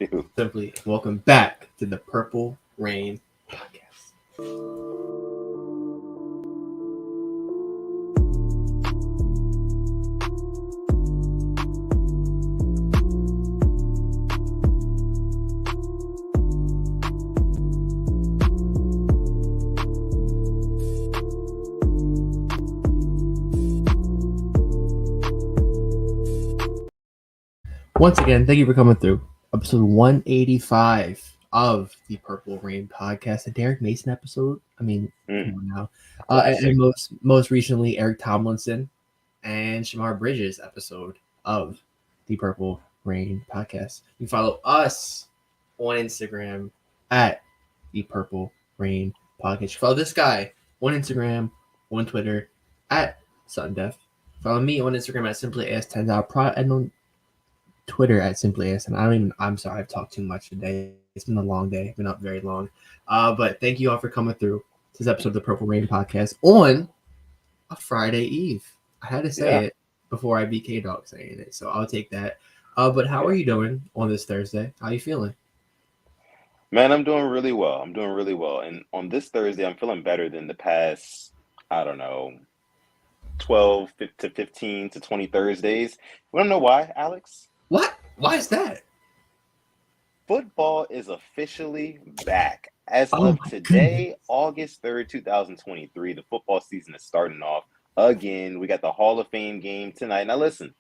Ew. Simply welcome back to the Purple Rain podcast. Once again, thank you for coming through episode 185 of the Purple Rain podcast, a Derek Mason episode. I mean, come Mm, on now. And classic. most recently, Eric Tomlinson and Shamar Bridges episode of the Purple Rain podcast. You can follow us on Instagram at the Purple Rain podcast. You follow this guy on Instagram, on Twitter at SunDef. Follow me on Instagram at simply as 10 and on Twitter at simply as. And I'm sorry, I've talked too much today. It's been a long day, been up very long. But thank you all for coming through this episode of the Purple Rain podcast on a Friday Eve. I had to say Yeah, it before I beat K Dog saying it, so I'll take that. But how are yeah. you doing on this Thursday? How are you feeling? Man, I'm doing really well. I'm doing really well. And on this Thursday, I'm feeling better than the past, I don't know, 15 to 20 Thursdays. You want to know why, Alex? What? Why is that? Football is officially back. As Oh of my goodness. today, August 3rd, 2023, the football season is starting off again. We got the Hall of Fame game tonight. Now, listen,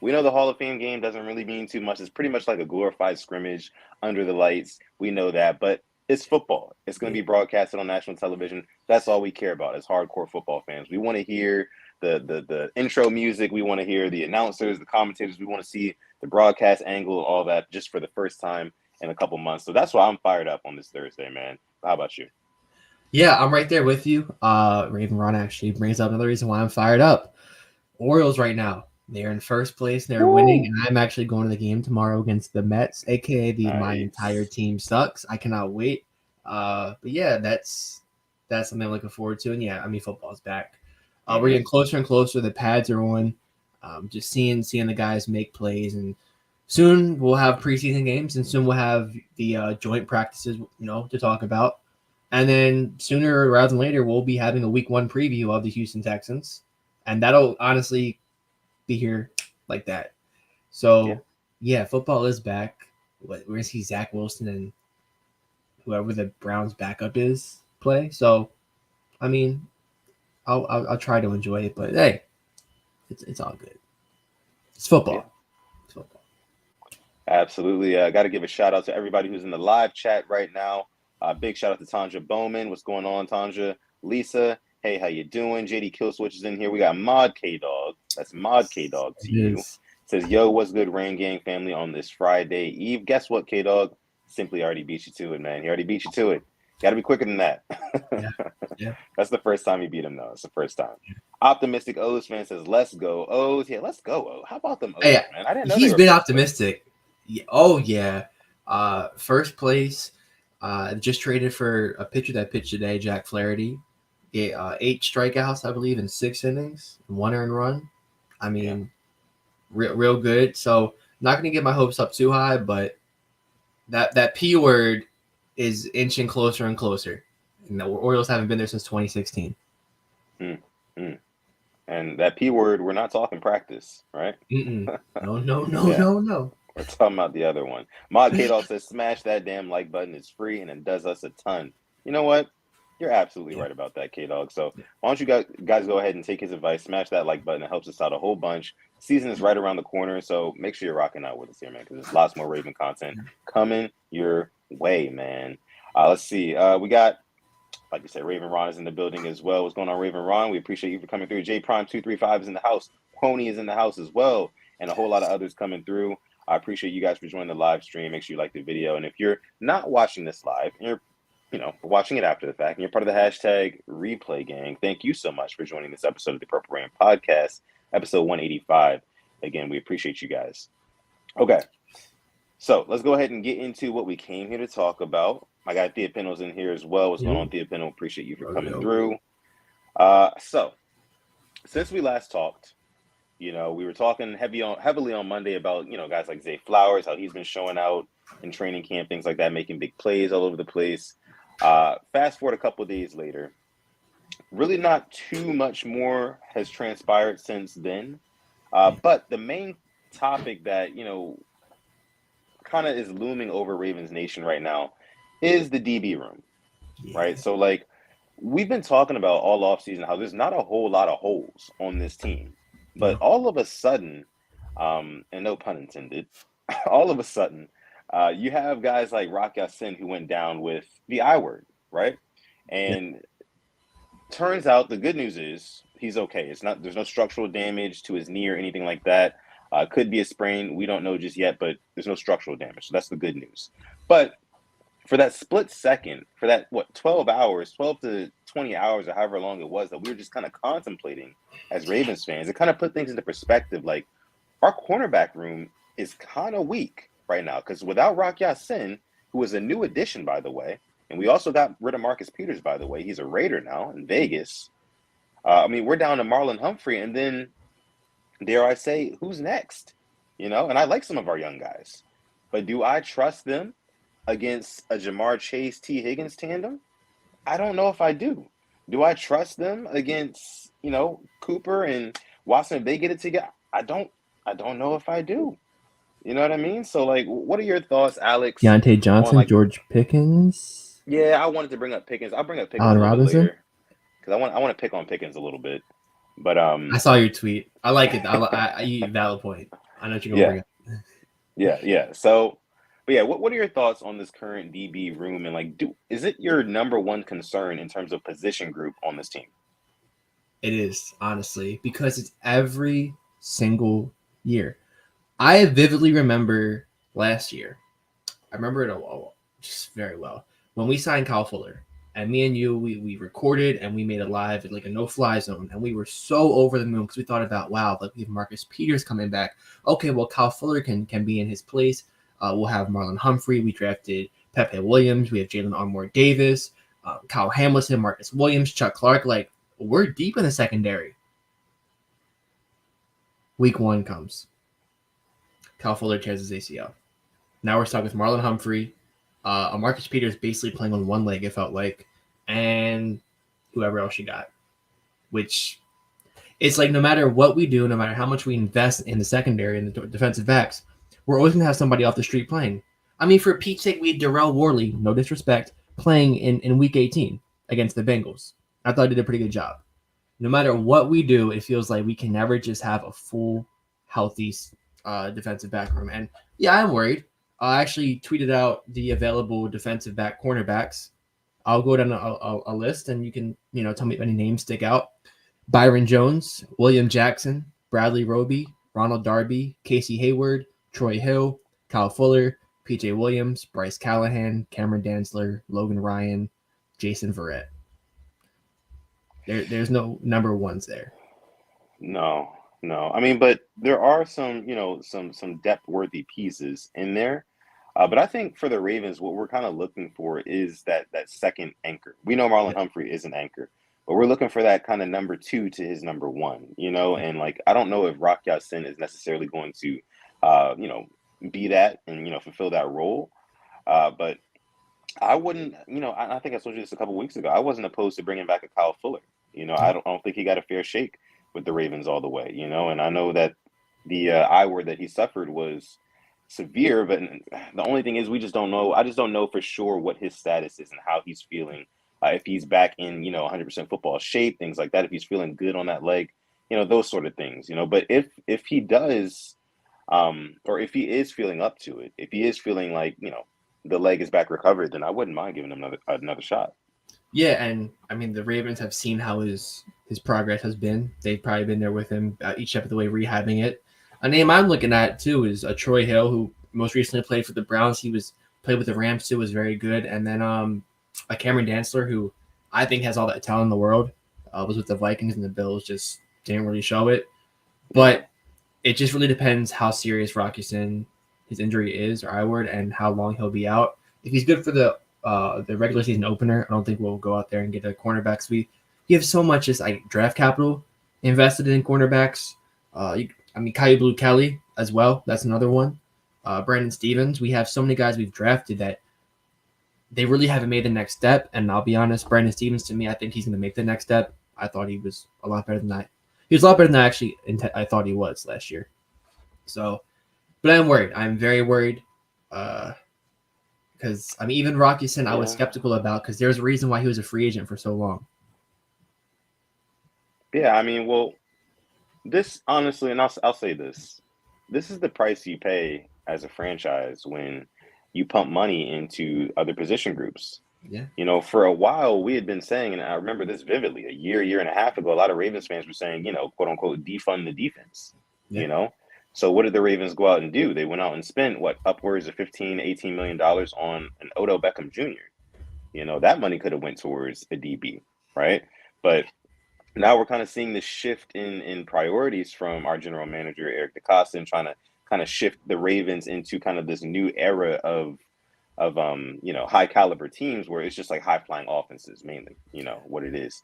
we know the Hall of Fame game doesn't really mean too much. It's pretty much like a glorified scrimmage under the lights. We know that, but it's football. It's going to Yeah. be broadcasted on national television. That's all we care about as hardcore football fans. We want to hear the intro music. We want to hear the announcers, the commentators. We want to see the broadcast angle and all that just for the first time in a couple months. So that's why I'm fired up on this Thursday, man. How about you? Yeah, I'm right there with you. Raven Ron actually brings up another reason why I'm fired up. Orioles right now. They're in first place. They're winning, Woo! and I'm actually going to the game tomorrow against the Mets, aka the my entire Nice. team sucks. I cannot wait. But yeah, that's something I'm looking forward to. And yeah, I mean football's back. We're Mm-hmm. getting closer and closer. The pads are on. Just seeing the guys make plays, and soon we'll have preseason games, and soon we'll have the joint practices, to talk about. And then sooner rather than later, we'll be having a week one preview of the Houston Texans, and that'll honestly be here like that. Yeah. So yeah, football is back. We're gonna see Zach Wilson and whoever the Browns backup is play. So I mean, I'll try to enjoy it, but hey, it's all good. It's Yeah. football. It's football. Absolutely. Got to give a shout out to everybody who's in the live chat right now. Big shout out to Tanja Bowman. What's going on, Tanja? Lisa, hey, how you doing? JD Killswitch is in here. We got Mod K Dog. That's Mod K Dog to It you. is. Says, yo, what's good, Rain Gang family on this Friday Eve? Guess what, K Dog? Simply already beat you to it, man. He already beat you to it. Got to be quicker than that. Yeah. Yeah. That's the first time he beat him, though. It's the first time. Optimistic O's fan says, let's go, O's. Yeah, let's go, O. How about them O's, Hey, man? I didn't know they he's were been first place. optimistic. Yeah, oh yeah. First place. Just traded for a pitcher that pitched today, Jack Flaherty. Yeah, 8 strikeouts, I believe, in 6 innings, 1 earned run. I Yeah. mean, real good. So not gonna get my hopes up too high, but that P word is inching closer and closer. And the Orioles haven't been there since 2016. Mm, mm. And that P word, we're not talking practice, right? Mm-mm. No, no, no, Yeah, no, no. we're talking about the other one. Mod Kadol says, smash that damn like button. It's free and it does us a ton. You know what? You're absolutely Yeah, right about that, K Dog. So why don't you guys go ahead and take his advice, smash that like button. It helps us out a whole bunch. Season is right around the corner, so make sure you're rocking out with us here, man, because there's lots more Raven content coming your way, man. Let's see. We got, like you said, Raven Ron is in the building as well. What's going on, Raven Ron? We appreciate you for coming through. J Prime 235 is in the house. Pony is in the house as well, and a whole lot of others coming through. I appreciate you guys for joining the live stream. Make sure you like the video, and if you're not watching this live, you're watching it after the fact, and you're part of the hashtag replay gang. Thank you so much for joining this episode of the Purple Rain Podcast, episode 185. Again, we appreciate you guys. Okay, so let's go ahead and get into what we came here to talk about. I got Thea Pino's in here as well. What's going on, Thea Pino? Appreciate you for coming through. So since we last talked, You know, we were talking heavily on Monday about, guys like Zay Flowers, how he's been showing out in training camp, things like that, making big plays all over the place. Fast forward a couple of days later, really not too much more has transpired since then. But the main topic that, kind of is looming over Ravens Nation right now is the DB room, right? Yeah. So, like, we've been talking about all offseason how there's not a whole lot of holes on this team. But No. all of a sudden, and no pun intended, all of a sudden, you have guys like Rock Ya-Sin who went down with the I word, right? Yeah. And turns out the good news is he's okay. There's no structural damage to his knee or anything like that. Could be a sprain. We don't know just yet, but there's no structural damage. So that's the good news. But for that split second, for that, 12 hours, 12 to 20 hours, or however long it was that we were just kind of contemplating as Ravens fans, it kind of put things into perspective. Like, our cornerback room is kind of weak right now because without Rock Ya-Sin, who is a new addition, by the way, and we also got rid of Marcus Peters, by the way. He's a Raider now in Vegas. We're down to Marlon Humphrey, and then, dare I say, who's next? And I like some of our young guys. But do I trust them against a Jamar Chase, T. Higgins tandem? I don't know if I do. Do I trust them against, Cooper and Watson if they get it together? I don't know if I do. You know what I mean? So, like, what are your thoughts, Alex, Deontay on, Johnson, like, George Pickens, yeah, I wanted to bring up Pickens. I'll bring up Pickens a Allen little bit Robinson. later because I want to pick on Pickens a little bit. But I saw your tweet. I like it. Valid point. I know what you're gonna yeah, bring up. yeah. So, but yeah, what are your thoughts on this current DB room, and, like, is it your number one concern in terms of position group on this team? It is, honestly, because it's every single year. I vividly remember last year. I remember it just very well when we signed Kyle Fuller, and me and you, we recorded and we made it live at like a no-fly zone, and we were so over the moon because we thought about, wow, like we have Marcus Peters coming back. Okay, well, Kyle Fuller can be in his place. We'll have Marlon Humphrey. We drafted Pepe Williams. We have Jalen Armour Davis, Kyle Hamilton, Marcus Williams, Chuck Clark. Like, we're deep in the secondary. Week 1 comes. Kyle Fuller tears his ACL. Now we're stuck with Marlon Humphrey, Marcus Peters basically playing on one leg, it felt like, and whoever else you got. Which, it's like no matter what we do, no matter how much we invest in the secondary and the defensive backs, we're always going to have somebody off the street playing. I mean, for Pete's sake, we had Darrell Worley, no disrespect, playing in Week 18 against the Bengals. I thought he did a pretty good job. No matter what we do, it feels like we can never just have a full, healthy defensive back room. And yeah, I'm worried. I actually tweeted out the available defensive back cornerbacks. I'll go down a list, and you can tell me if any names stick out. Byron Jones, William Jackson, Bradley Roby, Ronald Darby, Casey Hayward, Troy Hill, Kyle Fuller, PJ Williams, Bryce Callahan, Cameron Dantzler, Logan Ryan, Jason Verrett. There's no number ones there. No. I mean, but there are some, some depth-worthy pieces in there. But I think for the Ravens, what we're kind of looking for is that second anchor. We know Marlon Humphrey is an anchor, but we're looking for that kind of number 2 to his number 1, and, like, I don't know if Rock Ya-Sin is necessarily going to, be that and, fulfill that role. But I wouldn't, I think I told you this a couple weeks ago. I wasn't opposed to bringing back a Kyle Fuller. I don't think he got a fair shake with the Ravens all the way, and I know that the I word that he suffered was severe, but the only thing is we just don't know. I just don't know for sure what his status is and how he's feeling. If he's back in, 100% football shape, things like that, if he's feeling good on that leg, those sort of things, but if he does, or if he is feeling up to it, if he is feeling like, the leg is back recovered, then I wouldn't mind giving him another shot. Yeah, and I mean the Ravens have seen how his progress has been. They've probably been there with him each step of the way, rehabbing it. A name I'm looking at too is Troy Hill, who most recently played for the Browns. He played with the Rams too, was very good. And then a Cameron Dantzler, who I think has all that talent in the world, was with the Vikings, and the Bills just didn't really show it. But it just really depends how serious Rocky-Sin, his injury is, or I-word, and how long he'll be out. If he's good for the regular season opener, I don't think we'll go out there and get a cornerback. We have so much just like draft capital invested in cornerbacks. Kyle Blue Kelly as well. That's another one. Brandon Stevens. We have so many guys we've drafted that they really haven't made the next step. And I'll be honest, Brandon Stevens, to me, I think he's going to make the next step. I thought he was a lot better than that. He was a lot better than I thought he was last year. So, but I'm worried. I'm very worried. Because even Rocky Sin, I was skeptical about because there's a reason why he was a free agent for so long. Yeah, well, this honestly, and I'll say this: this is the price you pay as a franchise when you pump money into other position groups. Yeah. For a while we had been saying, and I remember this vividly, a year and a half ago, a lot of Ravens fans were saying, quote unquote, defund the defense. Yeah. So what did the Ravens go out and do? They went out and spent upwards of $15-18 million on an Odell Beckham Jr. That money could have went towards a DB, right? But now we're kind of seeing this shift in priorities from our general manager Eric DeCosta, and trying to kind of shift the Ravens into kind of this new era of high caliber teams where it's just like high flying offenses mainly, what it is.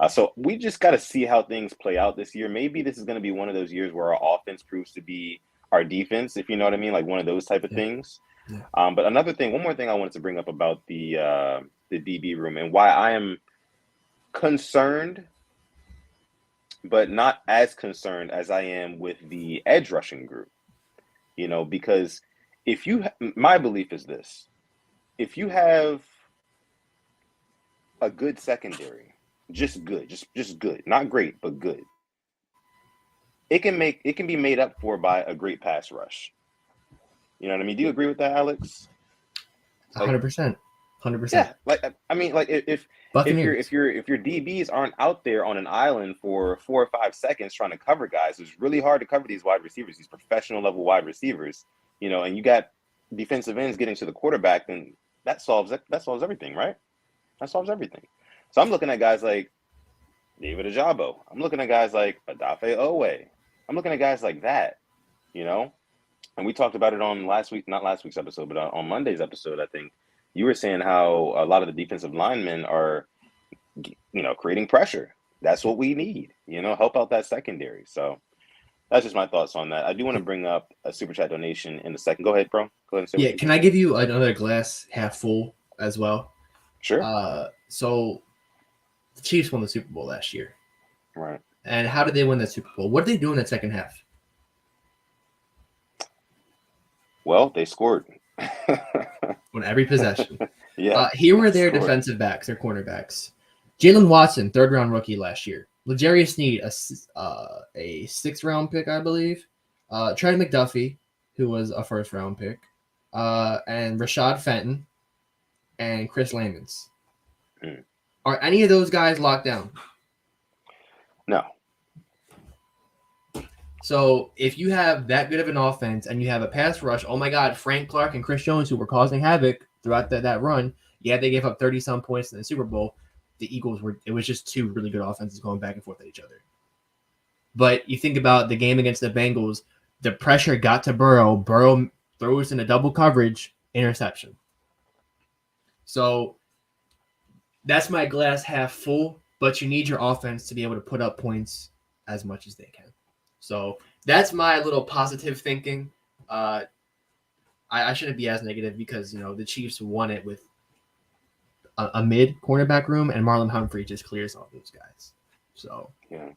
So we just got to see how things play out this year. Maybe this is going to be one of those years where our offense proves to be our defense, if you know what I mean, like one of those type of things. Yeah. But one more thing I wanted to bring up about the DB room and why I am concerned, but not as concerned as I am with the edge rushing group, because my belief is this: if you have a good secondary, just good, not great, but good, it can be made up for by a great pass rush. You know what I mean? Do you agree with that, Alex? 100%. 100%. Yeah, if your DBs aren't out there on an island for 4 or 5 seconds trying to cover guys, it's really hard to cover these wide receivers, these professional level wide receivers. And you got defensive ends getting to the quarterback, then that solves everything, right? That solves everything. So I'm looking at guys like David Ajabo. I'm looking at guys like Adafe Owe. I'm looking at guys like that, And we talked about it on not last week's episode, but on Monday's episode, I think you were saying how a lot of the defensive linemen are, creating pressure. That's what we need, help out that secondary. So that's just my thoughts on that. I do want to bring up a super chat donation in a second. Go ahead, bro. Go ahead and say Yeah, can I give you another glass half full as well? Sure. So the Chiefs won the Super Bowl last year. Right. And how did they win that Super Bowl? What did they do in that second half? Well, they scored. On every possession. Yeah. Here were their defensive backs, their cornerbacks. Jalen Watson, 3rd-round rookie last year. L'Jarius Sneed, a 6th-round pick, I believe. Trey McDuffie, who was a 1st-round pick. And Rashad Fenton and Chris Lamons. Are any of those guys locked down? No. So if you have that good of an offense and you have a pass rush, oh my God, Frank Clark and Chris Jones, who were causing havoc throughout that run, they gave up 30-some points in the Super Bowl. The Eagles it was just 2 really good offenses going back and forth at each other. But you think about the game against the Bengals, the pressure got to Burrow. Burrow throws in a double coverage, interception. So that's my glass half full, but you need your offense to be able to put up points as much as they can. So that's my little positive thinking. I shouldn't be as negative because, the Chiefs won it with a mid cornerback room, and Marlon Humphrey just clears all those guys. So yeah.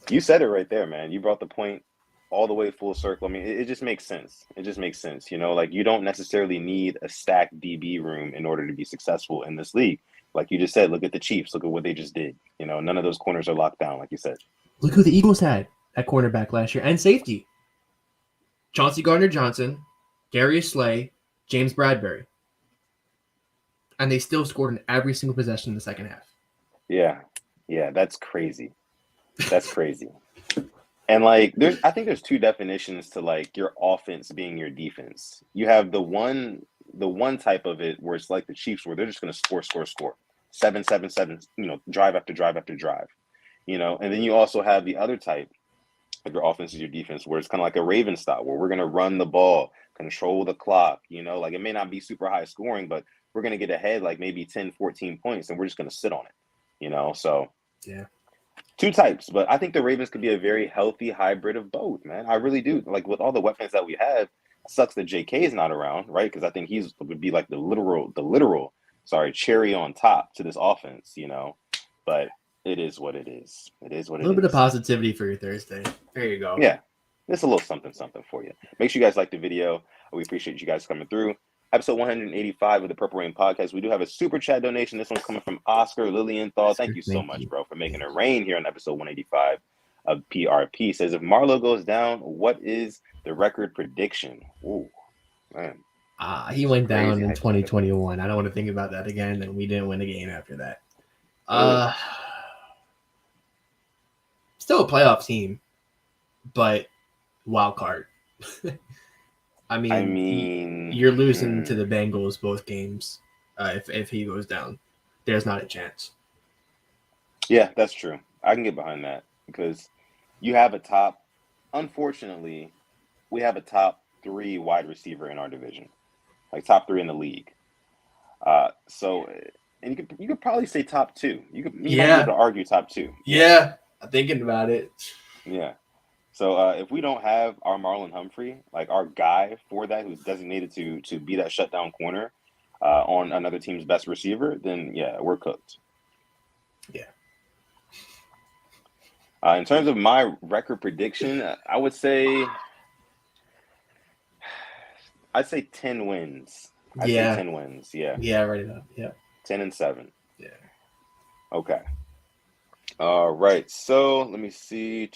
You said it right there, man. You brought the point all the way full circle. It just makes sense. You don't necessarily need a stacked DB room in order to be successful in this league. Like you just said, look at the Chiefs. Look at what they just did. None of those corners are locked down, like you said. Look who the Eagles had at cornerback last year and safety. Chauncey Gardner-Johnson, Darius Slay, James Bradbury. And they still scored in every single possession in the second half. Yeah, that's crazy. That's crazy. And I think there's 2 definitions to your offense being your defense. You have the one type of it where it's like the Chiefs, where they're just going to score, 7, drive after drive after drive, and then you also have the other type of your offense is your defense, where it's kind of like a Raven style, where we're going to run the ball, control the clock, it may not be super high scoring, but we're going to get ahead maybe 10, 14 points, and we're just going to sit on it, so. Yeah. Two types, but I think the Ravens could be a very healthy hybrid of both, man. I really do. Like with all the weapons that we have, it sucks that JK is not around, right? Because I think he's would be like sorry, cherry on top to this offense, you know. But it is what it is. It is what A it little bit of is. positivity for your Thursday. There you go. Yeah, it's a little something for you. Make sure you guys like the video. We appreciate you guys coming through. Episode 185 of the Purple Rain Podcast. We do have a super chat donation. This one's coming from Oscar Lilienthal. Thank you so much, bro, for making it rain here on episode 185 of PRP. Says, if Marlo goes down, what is the record prediction? Ooh, man. He went down in Crazy. 2021. I don't want to think about that again, and we didn't win a game after that. Still a playoff team, but wild card. I mean, you're losing to the Bengals both games. If he goes down, there's not a chance. Yeah, that's true. I can get behind that because you have unfortunately, we have a top 3 wide receiver in our division, like top 3 in the league. So, and you could probably say top 2. You might be able to argue top 2. Yeah, I'm thinking about it. Yeah. So if we don't have our Marlon Humphrey, like our guy for that, who's designated to be that shutdown corner on another team's best receiver, then yeah, we're cooked. Yeah. In terms of my record prediction, I would say, I'd say 10 wins. I'd say 10 wins. Yeah. Yeah, right up. Yeah. 10-7. Yeah. Okay. All right. So let me see.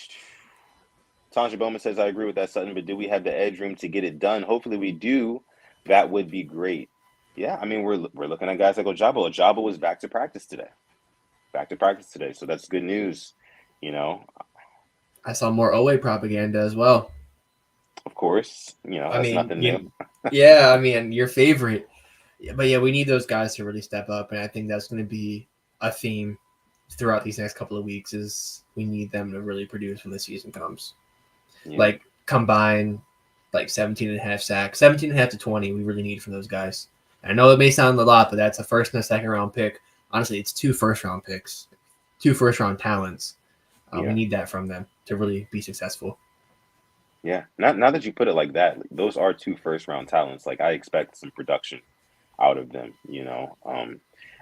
Tanja Bowman says, I agree with that, Sutton, but do we have the edge room to get it done? Hopefully we do. That would be great. Yeah, I mean, we're looking at guys like Ojabo. Ojabo was back to practice today. So that's good news, you know. I saw more Owe propaganda as well. Of course, you know, that's nothing new. Yeah, I mean, your favorite. But yeah, we need those guys to really step up, and I think that's going to be a theme throughout these next couple of weeks is we need them to really produce when the season comes. Yeah. Like combine like 17 and a half sacks, 17 and a half to 20 we really need from those guys. And I know it may sound a lot, but that's a first and a second round pick. Honestly, it's 2 first round picks, 2 first round talents. We need that from them to really be successful. Yeah. Now that you put it like that, those are 2 first round talents. Like I expect some production out of them, you know.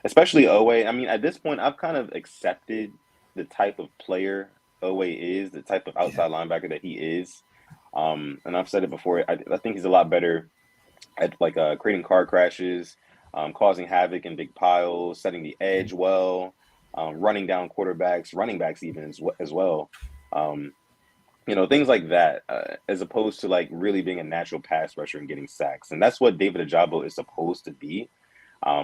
Especially Owe. I mean, at this point, I've kind of accepted the type of player Owe is, the type of outside linebacker that he is. And I've said it before. I think he's a lot better at like creating car crashes, causing havoc in big piles, setting the edge well, running down quarterbacks, running backs even as well. You know, things like that, as opposed to like really being a natural pass rusher and getting sacks. And that's what David Ojabo is supposed to be.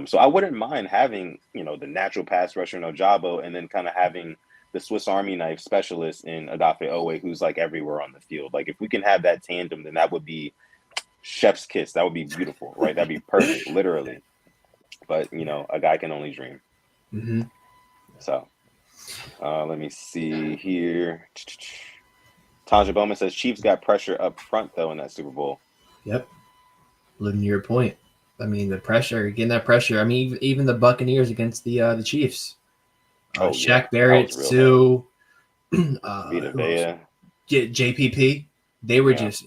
So I wouldn't mind having, you know, the natural pass rusher in Ojabo and then kind of having the Swiss Army knife specialist in Odafe Owe, who's like everywhere on the field. Like if we can have that tandem, then that would be chef's kiss. That would be beautiful, right? That'd be perfect, literally. But, you know, a guy can only dream. Mm-hmm. So let me see here. Tanja Bowman says Chiefs got pressure up front, though, in that Super Bowl. Yep. Living to your point. I mean, the pressure, getting that pressure. I mean, even the Buccaneers against the Chiefs. Shaq Barrett, Sue, Vita Vea, JPP. They were just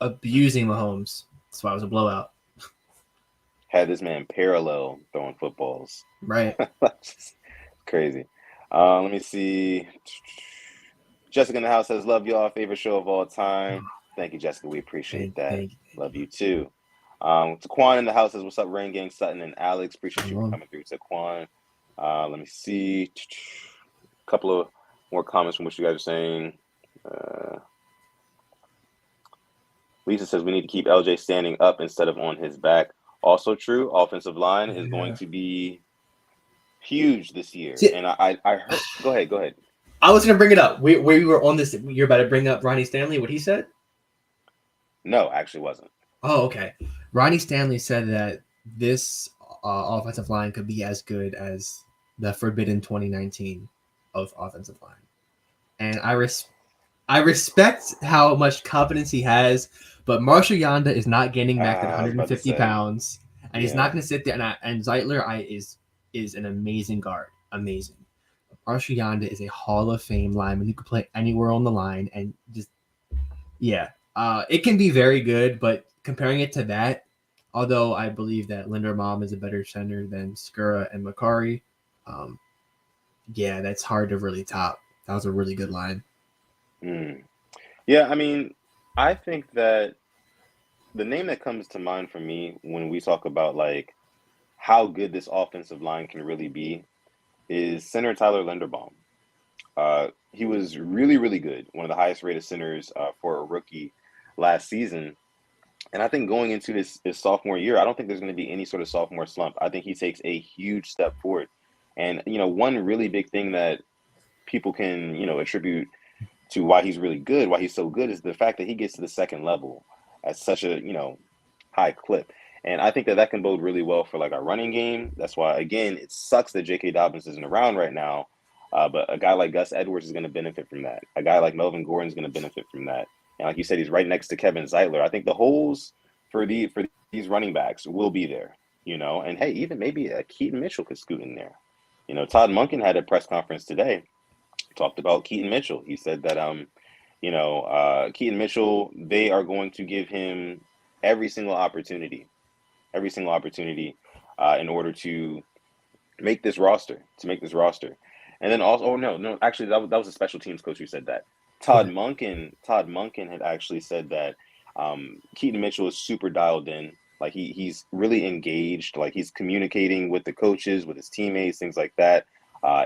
abusing Mahomes. That's why it was a blowout. Had this man parallel throwing footballs. Right. Crazy. Let me see. Jessica in the house says, love y'all. Favorite show of all time. Thank you, Jessica. We appreciate that. Love you, too. Taquan in the house says, what's up, Rain Gang, Sutton, and Alex? Appreciate you for coming through, Taquan. Let me see. A couple of more comments from what you guys are saying. Lisa says we need to keep LJ standing up instead of on his back. Also true. Offensive line is going to be huge this year. And I heard. Go ahead. I was going to bring it up. We were on this. You're about to bring up Ronnie Stanley, what he said? No, actually wasn't. Oh, okay. Ronnie Stanley said that this offensive line could be as good as the forbidden 2019 of offensive line. And I respect how much confidence he has, but Marshall Yanda is not getting back at 150 pounds, and he's not going to sit there. And Zeitler is an amazing guard, amazing. Arshiyanda is a Hall of Fame lineman who could play anywhere on the line and just it can be very good, but comparing it to that, although I believe that Linderbaum is a better center than Skura and Makari, um, that's hard to really top. That was a really good line. Yeah, I mean, I think that the name that comes to mind for me when we talk about like how good this offensive line can really be is center Tyler Linderbaum. He was really, really good, one of the highest rated centers for a rookie last season. And I think going into his sophomore year, I don't think there's going to be any sort of sophomore slump. I think he takes a huge step forward. And, one really big thing that people can, attribute to why he's really good, why he's so good, is the fact that he gets to the second level at such a, high clip. And I think that that can bode really well for like our running game. That's why, again, it sucks that J.K. Dobbins isn't around right now. But a guy like Gus Edwards is going to benefit from that. A guy like Melvin Gordon is going to benefit from that. And like you said, he's right next to Kevin Zeitler. I think the holes for these running backs will be there, And hey, even maybe Keaton Mitchell could scoot in there. Todd Monken had a press conference today, talked about Keaton Mitchell. He said that Keaton Mitchell, they are going to give him every single opportunity in order to make this roster. And then also, no, actually, that was a special teams coach who said that. Todd Monken had actually said that Keaton Mitchell is super dialed in. Like he's really engaged. Like he's communicating with the coaches, with his teammates, things like that.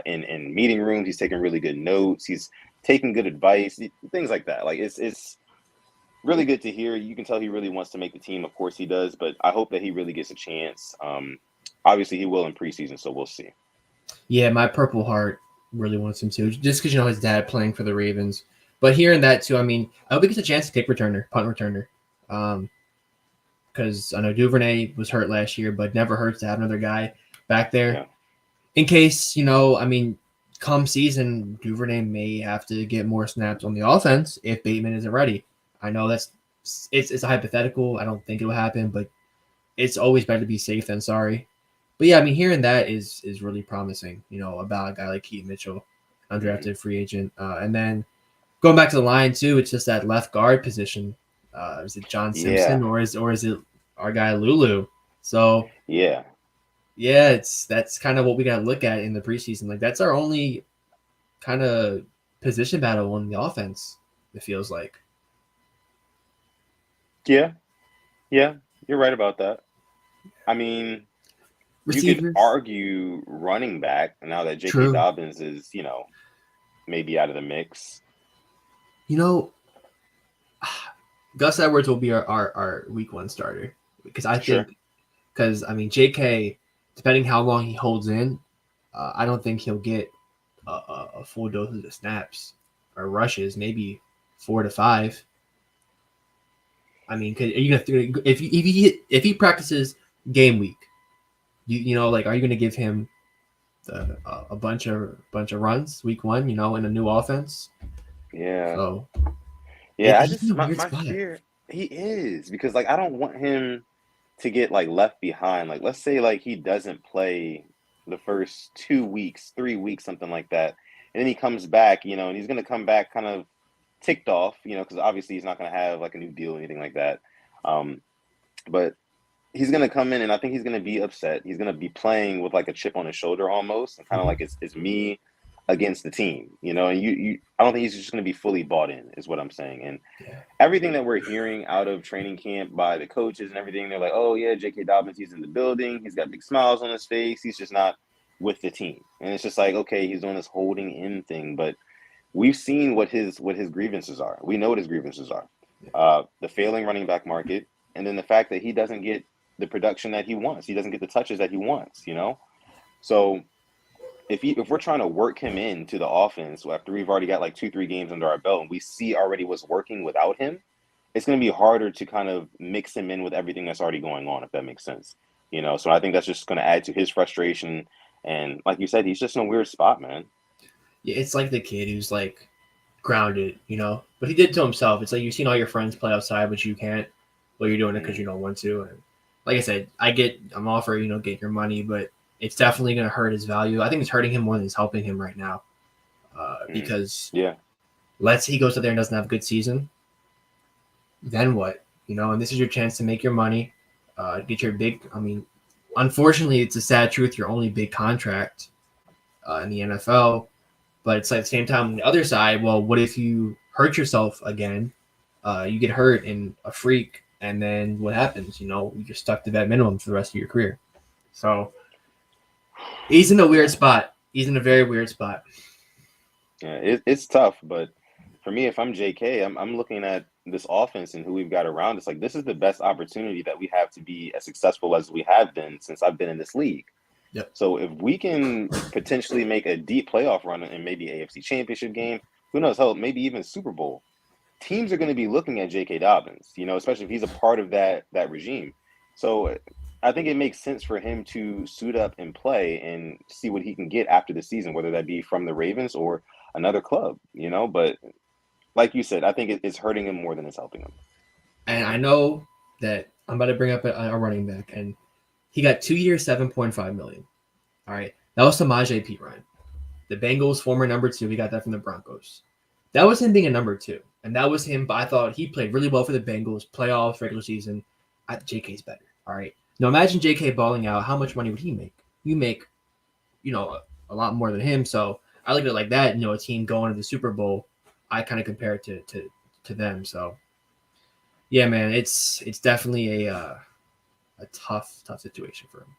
In meeting rooms, he's taking really good notes. He's taking good advice, things like that. Like it's really good to hear. You can tell he really wants to make the team. Of course he does, but I hope that he really gets a chance. Obviously he will in preseason, so we'll see. Yeah, my Purple Heart really wants him to, just because his dad playing for the Ravens. But hearing that too, I mean, I hope he gets a chance to kick returner, punt returner. Because I know Duvernay was hurt last year, but never hurts to have another guy back there. Yeah. In case, come season, Duvernay may have to get more snaps on the offense if Bateman isn't ready. I know it's a hypothetical. I don't think it will happen, but it's always better to be safe than sorry. But yeah, I mean, hearing that is really promising, about a guy like Keaton Mitchell, undrafted free agent. And then going back to the line too, it's just that left guard position. Is it John Simpson or is it our guy Lulu? So that's kind of what we got to look at in the preseason. Like that's our only kind of position battle on the offense. It feels like. Yeah, you're right about that. I mean, Receivers. You could argue running back now that J.K. Dobbins is, maybe out of the mix. Gus Edwards will be our week one starter because I think J.K., depending how long he holds in, I don't think he'll get a full dose of snaps or rushes, maybe 4 to 5. I mean, are you gonna if he practices game week, are you gonna give him a bunch of runs week one, in a new offense? Yeah. So yeah, my fear he is because I don't want him to get left behind. Let's say he doesn't play the first 2 weeks, 3 weeks, something like that, and then he comes back, and he's gonna come back kind of ticked off, because obviously he's not going to have a new deal or anything like that. But he's going to come in and I think he's going to be upset. He's going to be playing with a chip on his shoulder almost, and kind of it's me against the team, and I don't think he's just going to be fully bought in is what I'm saying. And everything that we're hearing out of training camp by the coaches and everything, they're like, oh yeah, J.K. Dobbins, he's in the building. He's got big smiles on his face. He's just not with the team. And it's just okay, he's doing this holding in thing, but we've seen what his grievances are. We know what his grievances are. The failing running back market, and then the fact that he doesn't get the production that he wants. He doesn't get the touches that he wants, So if we're trying to work him into the offense after we've already got 2-3 games under our belt and we see already what's working without him, it's going to be harder to kind of mix him in with everything that's already going on, if that makes sense. So I think that's just going to add to his frustration. And like you said, he's just in a weird spot, man. Yeah, it's like the kid who's grounded, but he did it to himself. It's you've seen all your friends play outside, but you can't. Well, you're doing it because you don't want to. And like I said, I'm all for, getting your money, but it's definitely going to hurt his value. I think it's hurting him more than it's helping him right now. because yeah, let's say he goes out there and doesn't have a good season, then what? And this is your chance to make your money, get your big. I mean, unfortunately, it's a sad truth. Your only big contract in the NFL, but it's like at the same time on the other side. Well, what if you hurt yourself again? You get hurt in a freak, and then what happens? You're stuck to that minimum for the rest of your career. So he's in a weird spot. He's in a very weird spot. Yeah, it's tough, but for me, if I'm JK, I'm looking at this offense and who we've got around us. Like, this is the best opportunity that we have to be as successful as we have been since I've been in this league. Yep. So if we can potentially make a deep playoff run and maybe AFC Championship game, who knows, hell, maybe even Super Bowl, teams are going to be looking at J.K. Dobbins, especially if he's a part of that regime. So I think it makes sense for him to suit up and play and see what he can get after the season, whether that be from the Ravens or another club, But like you said, I think it's hurting him more than it's helping him. And I know that I'm about to bring up a running back, and he got 2 years, $7.5 million. All right. That was Samaje Perine, the Bengals' former number 2. We got that from the Broncos. That was him being a number 2. And that was him, but I thought he played really well for the Bengals, playoffs, regular season. JK's better. All right. Now imagine JK balling out. How much money would he make? You make, a lot more than him. So I look at it like that. A team going to the Super Bowl, I kind of compare it to them. So yeah, man, it's definitely a tough situation for him.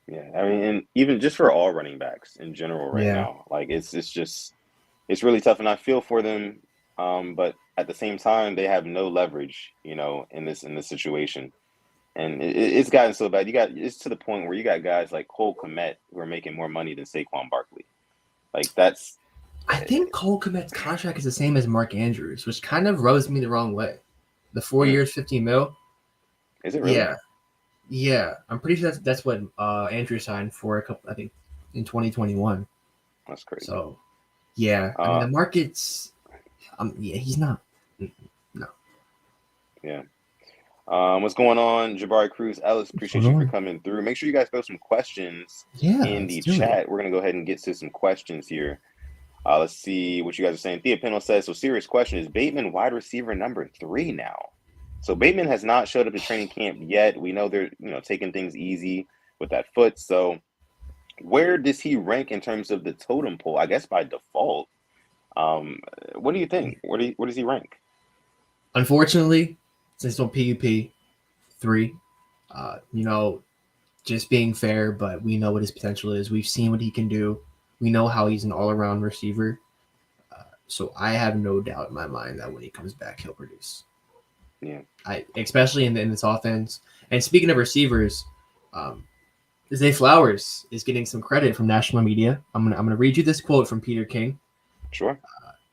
Yeah, I mean, and even just for all running backs in general right Yeah. now, like it's really tough, and I feel for them. But at the same time, they have no leverage, in this situation, and it's gotten so bad. It's to the point where you got guys like Cole Kmet who are making more money than Saquon Barkley. Like that's. I think Cole Kmet's contract is the same as Mark Andrews, which kind of rubs me the wrong way. The 4 years, $50 million. Is it really? Yeah. I'm pretty sure that's what Andrews signed for a couple. I think in 2021. That's crazy. So, yeah. I mean, the market's. He's not. No. Yeah. What's going on, Jabari Cruz? Ellis, appreciate you for coming through. Make sure you guys throw some questions in the chat. We're going to go ahead and get to some questions here. Let's see what you guys are saying. Thea Pennell says, so serious question, is Bateman wide receiver number 3 now? So Bateman has not showed up to training camp yet. We know they're, taking things easy with that foot. So where does he rank in terms of the totem pole? I guess by default. What do you think? Where does he rank? Unfortunately, since on PUP 3, just being fair, but we know what his potential is. We've seen what he can do. We know how he's an all-around receiver. So I have no doubt in my mind that when he comes back, he'll produce. Yeah. Especially in this offense. And speaking of receivers, Zay Flowers is getting some credit from national media. I'm gonna read you this quote from Peter King. Sure.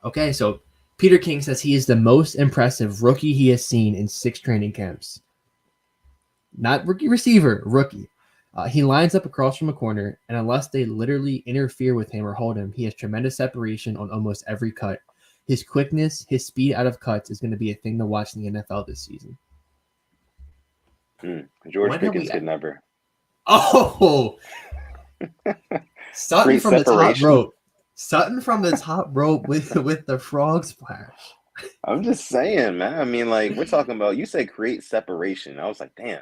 Okay, so Peter King says he is the most impressive rookie he has seen in 6 training camps. Not rookie receiver, rookie. He lines up across from a corner, and unless they literally interfere with him or hold him, he has tremendous separation on almost every cut. His quickness, his speed out of cuts is going to be a thing to watch in the NFL this season. George Pickens could never. Oh! Sutton from the top rope. Sutton from the top rope with the frog splash. I'm just saying, man. I mean, like, we're talking about, you say create separation. I was like, damn.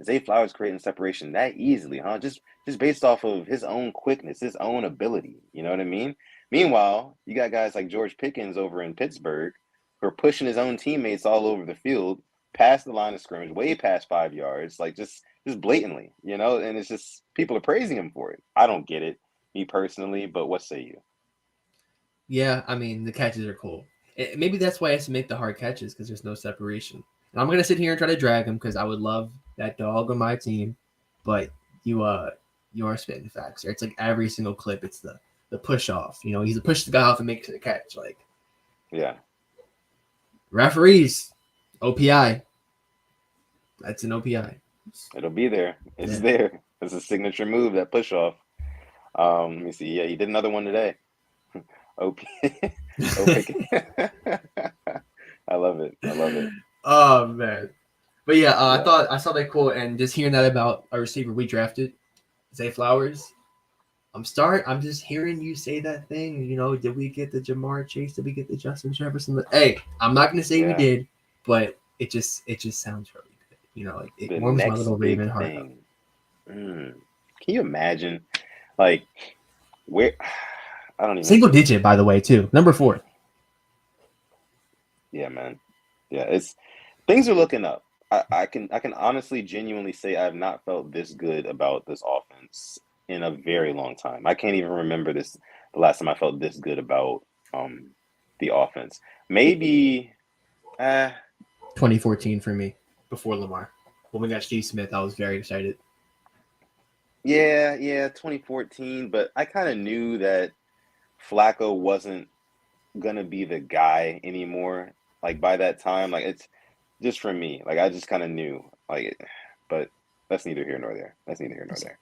Zay Flowers creating separation that easily, huh? Just based off of his own quickness, his own ability. You know what I mean? Meanwhile, you got guys like George Pickens over in Pittsburgh who are pushing his own teammates all over the field, past the line of scrimmage, way past 5 yards, like just blatantly, and it's just people are praising him for it. I don't get it, me personally, but what say you? Yeah, I mean, the catches are cool. Maybe that's why he has to make the hard catches, because there's no separation. And I'm going to sit here and try to drag him because I would love that dog on my team, but you are spitting facts. It's like every single clip, it's the push off. He's a push the guy off and makes it a catch. Like, yeah. Referees, OPI. That's an OPI. It'll be there. It's there. It's a signature move, that push off. Let me see. Yeah, he did another one today. OP. I love it. Oh man. But yeah, I thought I saw that quote, and just hearing that about a receiver we drafted, Zay Flowers, I'm just hearing you say that thing. Did we get the Jamar Chase? Did we get the Justin Jefferson? Hey, I'm not gonna say we Yeah. did, but it just sounds really good. Like it The warms my next little Raven big heart up. thing. Can you imagine? Like, where? I don't even. Single digit, by the way, too. Number 4. Yeah, man. Yeah, things are looking up. I can honestly, genuinely say I have not felt this good about this offense in a very long time. I can't even remember the last time I felt this good about the offense. Maybe 2014 for me, before Lamar. When we got Steve Smith, I was very excited. yeah, 2014, but I kind of knew that Flacco wasn't gonna be the guy anymore. Like by that time, like it's just for me. Like I just kind of knew. But that's neither here nor there. That's neither here nor there.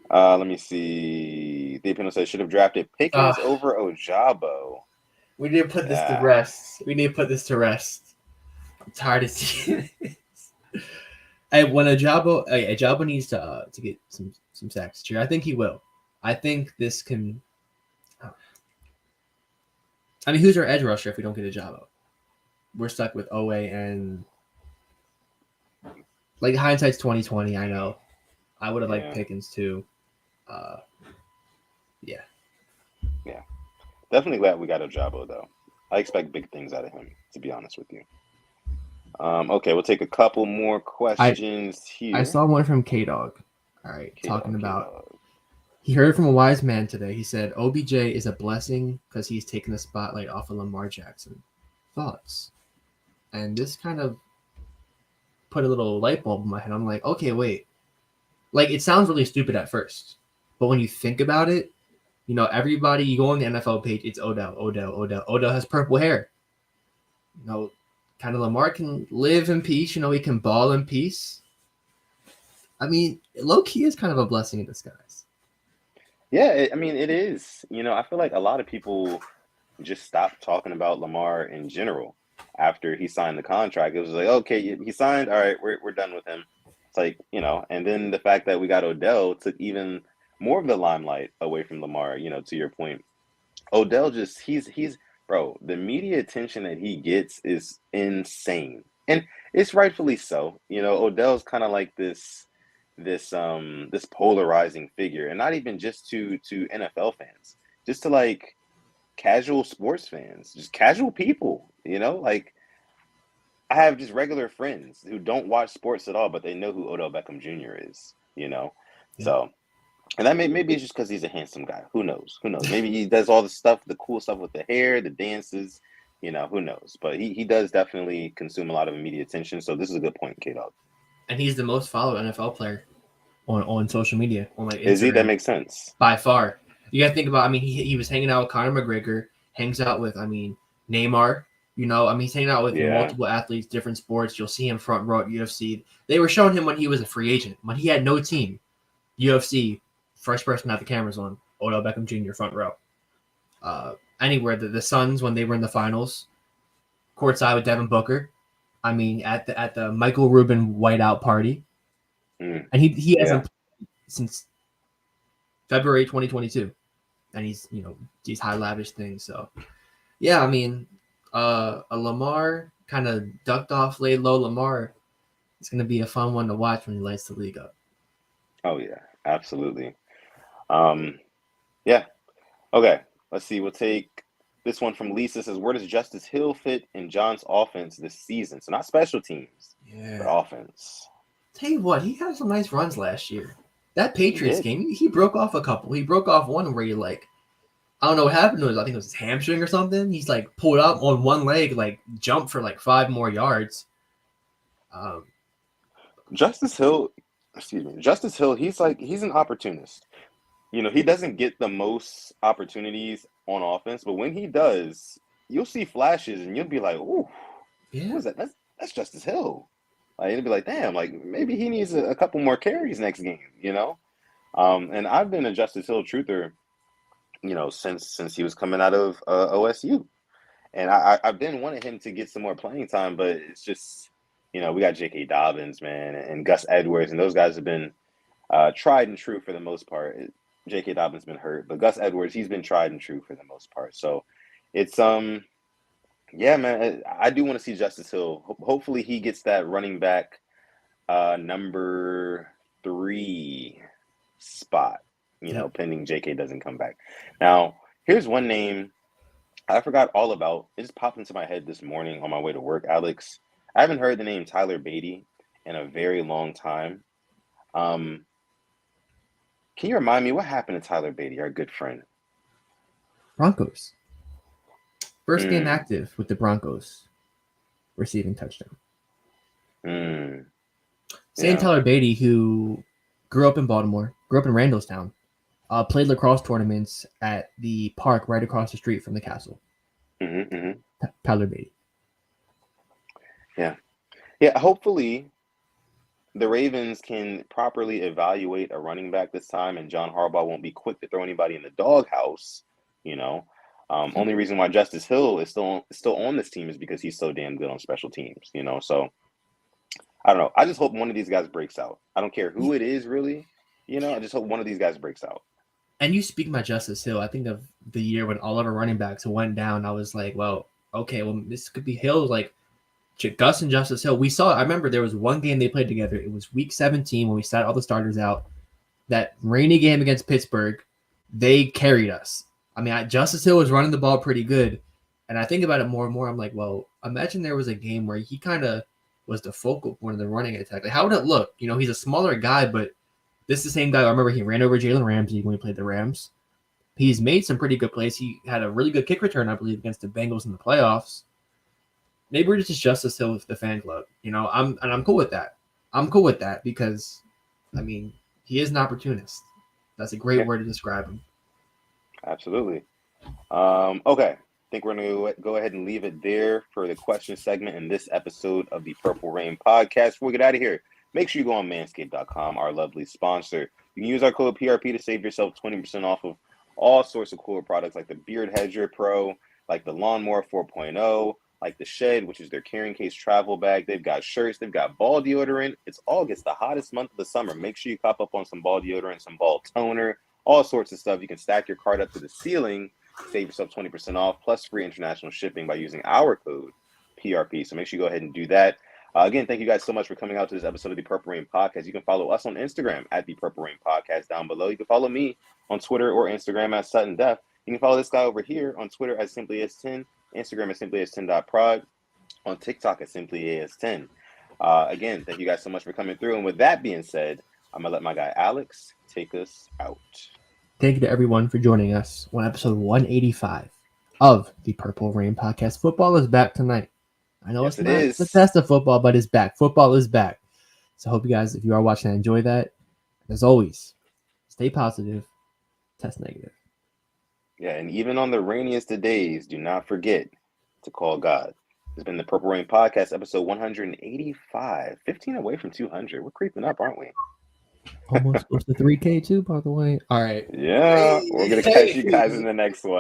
Let me see. The opinion says should have drafted Pickens over Ojabo. We need to put this to rest. I'm tired of seeing this. And when Ojabo needs to get some sacks this year, I think he will. I think this can. I mean, who's our edge rusher if we don't get Ojabo? We're stuck with Owe and like hindsight's 2020. I know. I would have liked Pickens too. Yeah. Yeah. Definitely glad we got Ojabo though. I expect big things out of him, to be honest with you. Okay, we'll take a couple more questions here. I saw one from K-Dog. All right, talking about he heard from a wise man today. He said OBJ is a blessing because he's taken the spotlight off of Lamar Jackson. Thoughts? And this kind of put a little light bulb in my head. I'm like, okay, wait. Like, it sounds really stupid at first, but when you think about it, everybody, you go on the NFL page, it's Odell. Odell has purple hair. Kind of Lamar can live in peace. He can ball in peace. I mean, low key is kind of a blessing in disguise. Yeah, I mean, it is. I feel like a lot of people just stopped talking about Lamar in general after he signed the contract. It was like, okay, he signed. All right, we're done with him. It's like, and then the fact that we got Odell took even more of the limelight away from Lamar, to your point. Odell he's bro, the media attention that he gets is insane. And it's rightfully so. Odell's kind of like this polarizing figure, and not even just to NFL fans, just to like casual sports fans, just casual people, like I have just regular friends who don't watch sports at all, but they know who Odell Beckham Jr. is, Yeah. So, and that maybe it's just because he's a handsome guy. Who knows? Maybe he does all the stuff, the cool stuff with the hair, the dances, who knows? But he does definitely consume a lot of media attention. So this is a good point, K-Dog. And he's the most followed NFL player on social media, on like Instagram. Is he? That makes sense. By far. You got to think about, I mean, he was hanging out with Conor McGregor, hangs out with, Neymar. He's hanging out with multiple athletes, different sports. You'll see him front row at UFC. They were showing him when he was a free agent, when he had no team. UFC, first person at the cameras on, Odell Beckham Jr. front row. Anywhere, the Suns, when they were in the finals, courtside with Devin Booker. At the Michael Rubin whiteout party. And he hasn't played since February 2022. And he's, these high lavish things. So, yeah, a Lamar kind of ducked off, laid low Lamar. It's going to be a fun one to watch when he lights the league up. Oh, yeah, absolutely. Yeah. Okay, let's see. We'll take this one from Lisa. Says, where does Justice Hill fit in John's offense this season? So not special teams, but offense. Tell you what, he had some nice runs last year. That Patriots game, he broke off a couple. He broke off one where you I don't know what happened to his. I think it was his hamstring or something. He's pulled up on one leg, jumped for 5 more yards. Justice Hill, he's an opportunist. He doesn't get the most opportunities on offense, but when he does, you'll see flashes and you'll be like, "Ooh, yeah, what is that? That's Justice Hill." It'll be like, "Damn, maybe he needs a couple more carries next game." And I've been a Justice Hill truther, since he was coming out of OSU, and I've been wanting him to get some more playing time, but it's just, we got J.K. Dobbins, man, and Gus Edwards, and those guys have been tried and true for the most part. J.K. Dobbins been hurt, but Gus Edwards, he's been tried and true for the most part. So it's yeah, man, I do want to see Justice Hill. Hopefully he gets that running back number 3 spot, pending J.K. doesn't come back. Now, here's one name I forgot all about. It just popped into my head this morning on my way to work, Alex. I haven't heard the name Tyler Beatty in a very long time. Can you remind me what happened to Tyler Beatty, our good friend? Broncos. First game active with the Broncos, receiving touchdown. Same Tyler Beatty, who grew up in Baltimore, grew up in Randallstown, played lacrosse tournaments at the park right across the street from the castle. Tyler Beatty. Yeah. Hopefully the Ravens can properly evaluate a running back this time, and John Harbaugh won't be quick to throw anybody in the doghouse. Only reason why Justice Hill is still on this team is because he's so damn good on special teams. So I don't know. I just hope one of these guys breaks out. I don't care who it is, really. I just hope one of these guys breaks out. And you speak about Justice Hill. I think of the year when all of our running backs went down. I was like, well, okay, well, this could be Hill, like Gus and Justice Hill. I remember there was one game they played together. It was week 17 when we sat all the starters out. That rainy game against Pittsburgh, they carried us. I mean, Justice Hill was running the ball pretty good. And I think about it more and more. I'm like, well, imagine there was a game where he kind of was the focal point of the running attack. Like, how would it look? He's a smaller guy, but this is the same guy. I remember he ran over Jalen Ramsey when we played the Rams. He's made some pretty good plays. He had a really good kick return, I believe, against the Bengals in the playoffs. Maybe we're just Justice Hill with the fan club. I'm cool with that. I'm cool with that because, I mean, he is an opportunist. That's a great word to describe him. Absolutely. Okay. I think we're going to go ahead and leave it there for the question segment in this episode of the Purple Rain podcast. Before we get out of here, make sure you go on manscaped.com, our lovely sponsor. You can use our code PRP to save yourself 20% off of all sorts of cool products like the Beard Hedger Pro, like the Lawnmower 4.0, like the Shed, which is their carrying case travel bag. They've got shirts. They've got ball deodorant. It's August, the hottest month of the summer. Make sure you cop up on some ball deodorant, some ball toner, all sorts of stuff. You can stack your cart up to the ceiling, save yourself 20% off, plus free international shipping by using our code PRP. So make sure you go ahead and do that. Again, thank you guys so much for coming out to this episode of the Purple Rain Podcast. You can follow us on Instagram at the Purple Rain Podcast down below. You can follow me on Twitter or Instagram at Sutton Def. You can follow this guy over here on Twitter at SimplyAs10, Instagram at SimplyAs10.prod, on TikTok at SimplyAs10. Again, thank you guys so much for coming through. And with that being said, I'm going to let my guy Alex take us out. Thank you to everyone for joining us on episode 185 of the Purple Rain Podcast. Football is back tonight. I know it's not the best of football, but it's back. Football is back. So I hope you guys, if you are watching, enjoy that. As always, stay positive, test negative. Yeah, and even on the rainiest of days, do not forget to call God. This has been the Purple Rain Podcast, episode 185. 15 away from 200. We're creeping up, aren't we? Almost close to 3K too, by the way. All right. Yeah, we're going to catch you guys in the next one.